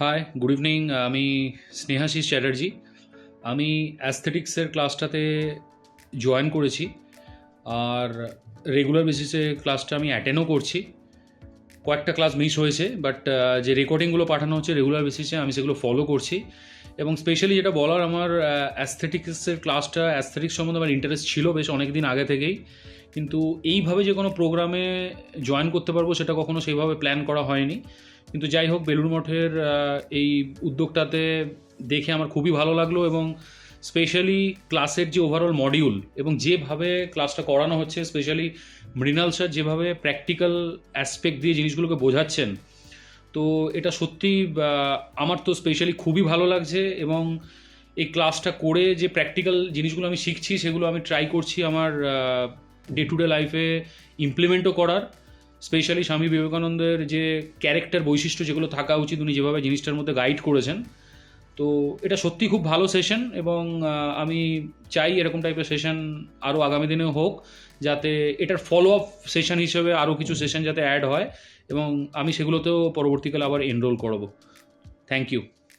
High, good evening. আমি স্নেহাশিস চ্যাটার্জি। আমি অ্যাস্থেটিক্সের ক্লাসটাতে join করেছি, আর রেগুলার বেসিসে ক্লাসটা আমি অ্যাটেন্ডও করছি। কয়েকটা ক্লাস মিস হয়েছে, বাট যে রেকর্ডিংগুলো পাঠানো হচ্ছে রেগুলার বেসিসে আমি সেগুলো ফলো করছি। এবং স্পেশালি যেটা বলার, আমার অ্যাস্থেটিক্সের ক্লাসটা, অ্যাস্থেটিক্স সম্বন্ধে আমার ইন্টারেস্ট ছিল বেশ অনেক দিন আগে থেকেই, কিন্তু এইভাবে যে কোনো প্রোগ্রামে জয়েন করতে পারবো সেটা কখনো সেইভাবে প্ল্যান করা হয়নি। কিন্তু যাই হোক, বেলুড় মঠের এই উদ্যোগটাতে দেখে আমার খুবই ভালো লাগলো। এবং স্পেশালি ক্লাসের যে ওভারঅল মডিউল এবং যেভাবে ক্লাসটা করানো হচ্ছে, স্পেশালি মৃণাল স্যার যেভাবে প্র্যাকটিক্যাল অ্যাসপেক্ট দিয়ে জিনিসগুলোকে বোঝাচ্ছেন, তো এটা সত্যি আমার তো স্পেশালি খুবই ভালো লাগছে। এবং এই ক্লাসটা করে যে প্র্যাকটিক্যাল জিনিসগুলো আমি শিখছি সেগুলো আমি ট্রাই করছি আমার ডে টু ডে লাইফে ইমপ্লিমেন্টও করার। স্পেশালি স্বামী বিবেকানন্দের যে ক্যারেক্টার বৈশিষ্ট্য যেগুলো থাকা উচিত, উনি যেভাবে জিনিসটার মধ্যে গাইড করেছেন, তো এটা সত্যি খুব ভালো সেশন। এবং আমি চাই এরকম টাইপের সেশন আরও আগামী দিনেও হোক, যাতে এটার ফলো আপ সেশন হিসেবে আরও কিছু সেশন যাতে অ্যাড হয় এবং আমি সেগুলোতেও পরবর্তীকালে আবার এনরোল করব। Thank you.